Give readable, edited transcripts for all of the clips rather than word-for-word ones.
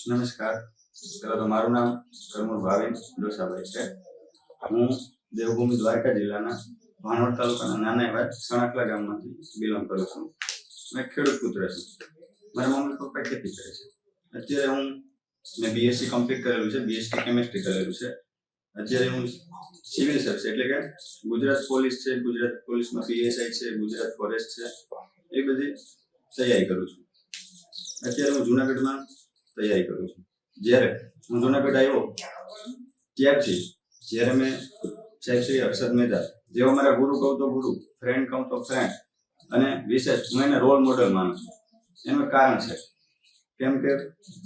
નમસ્કાર. પહેલા તો મારું નામ કરમુર ભાવિન ડોસાભાઈ છે. હું દેવભૂમિ દ્વારકા જિલ્લાના ભાણવડ તાલુકાના નાના એવા સણાકલા ગામમાંથી બિલોંગ કરું છું. મેં ખેડૂત પુત્ર છું. મારા મમ્મી પપ્પા ખેતી કરે છે. અત્યારે મેં બીએસસી કમ્પ્લીટ કરેલું છે, બીએસસી કેમેસ્ટ્રી કરેલું છે. અત્યારે હું સિવિલ સર્વિસ એટલે કે ગુજરાત પોલીસ છે, ગુજરાત પોલીસમાં પીએસઆઈ છે, ગુજરાત ફોરેસ્ટ છે, એ બધી તૈયારી કરું છું. અત્યારે હું જુનાગઢમાં તૈયારી કરું છું. જ્યારે હું જુનાગઢ આવ્યો ત્યારથી જ્યારે મેં સાહેબ શ્રી હર્ષદ મહેતા, જેઓ મારા ગુરુ કહું તો ગુરુ, ફ્રેન્ડ કહું તો ફ્રેન્ડ, અને વિશેષ હું એને રોલ મોડલ માનું છું. એનું કારણ છે કેમ કે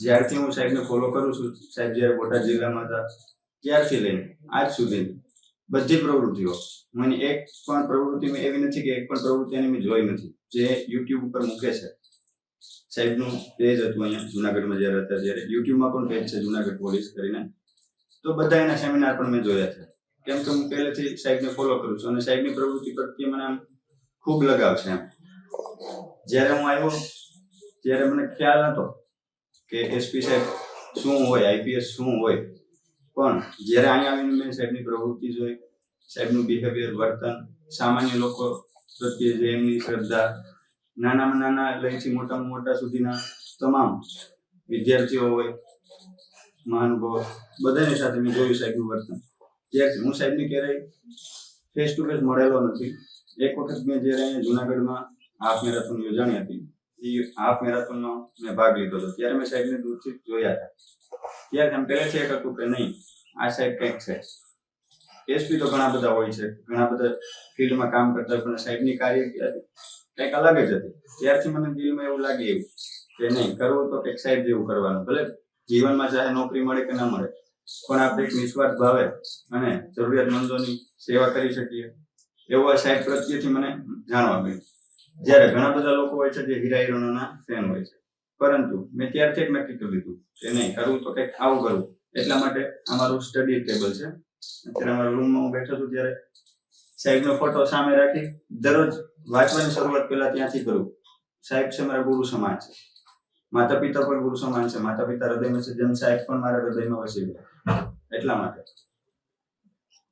જ્યારથી હું સાહેબને ફોલો કરું છું, સાહેબ જ્યારે બોટાદ જિલ્લામાં હતા ત્યારથી લઈને આજ સુધી બધી પ્રવૃત્તિઓ, મને એક પણ પ્રવૃત્તિ એવી નથી કે એક પણ પ્રવૃત્તિ એની મેં જોઈ નથી જે યુટ્યુબ ઉપર મૂકે છે. સાહેબનું પેજ હતું અહીંયા જુનાગઢમાં જ્યારે હતા ત્યારે, યુટ્યુબમાં પણ પેજ છે જુનાગઢ પોલીસ કરીને, તો બધા એના સેમિનાર પણ મેં જોયા છે. કેમ કે હું પહેલેથી સાહેબને ફોલો કરું છું અને સાહેબની પ્રવૃત્તિ પ્રત્યે મને આમ ખૂબ લગાવ છે. જ્યારે હું આવ્યો ત્યારે મને ખ્યાલ નહોતો કે એસપી સાહેબ શું હોય, આઈપીએસ શું હોય, પણ જ્યારે અહીંયા આવીને મેં સાહેબની પ્રવૃત્તિ જોઈ, સાહેબનું બિહેવિયર, વર્તન, સામાન્ય લોકો પ્રત્યે જે એમની શ્રદ્ધા, નાનામાં નાના લઈથી મોટામાં મોટા સુધીના તમામ વિદ્યાર્થીઓ હોય, મહાનુભાવો, બધાની સાથે મેં જોયું સાહેબનું વર્તન. ત્યારથી હું સાહેબની ક્યારેય ફેસ ટુ ફેસ મળેલો નથી. એક વખત મેં જ્યારે અહીંયા જુનાગઢમાં હાફ મેરેથોન યોજાણી હતી, એ હાફ મેરેથોનનો મેં ભાગ લીધો હતો, ત્યારે મેં સાહેબને દૂરથી જોયા હતા. ત્યારે એમ પહેલેથી એક હતું કે નહીં, આ સાહેબ કંઈક છે. એસપી તો ઘણા બધા હોય છે, ઘણા બધા ફિલ્ડમાં કામ કરતા હોય, પણ સાહેબની કાર્ય કંઈક અલગ જ હતી. ત્યારથી મને દિલમાં એવું લાગે એવું કે નહીં, કરવું તો કંઈક સાહેબ જેવું કરવાનું. ભલે જીવનમાં ચાહે નોકરી મળે કે ના મળે, પણ આપણે એક નિસ્વાર્થ ભાવે અને જરૂરિયાતમંદોની સેવા કરી શકીએ એવું આ સાહેબ પ્રત્યેથી મને જાણવા મળ્યું. જ્યારે ઘણા બધા લોકો હોય છે જે હીરા હિરોઈનોના ફેન હોય છે, પરંતુ મેં ત્યારથી જ નક્કી કરી લીધું કે નહીં, કરવું તો કંઈક આવું કરવું. એટલા માટે અમારું સ્ટડી ટેબલ છે. અત્યારે અમારા રૂમમાં હું બેઠો છું ત્યારે સાહેબનો ફોટો સામે રાખી દરરોજ વાંચવાની શરૂઆત પહેલા ત્યાંથી કરું. સાહેબ છે મારા ગુરુ સમાન છે, માતા પિતા પણ ગુરુ સમાન છે. માતા પિતા હૃદયમાં છે, જેમ સાહેબ પણ મારા હૃદયમાં વસી ગયા. એટલા માટે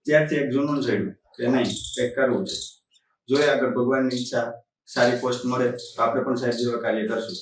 ત્યારથી એક જૂનું ચડ્યું કે નહીં, કંઈક કરવું છે. જોઈએ આગળ ભગવાનની ઈચ્છા, સારી પોસ્ટ મળે તો આપણે પણ સાહેબ જેવા કાર્ય કરશું.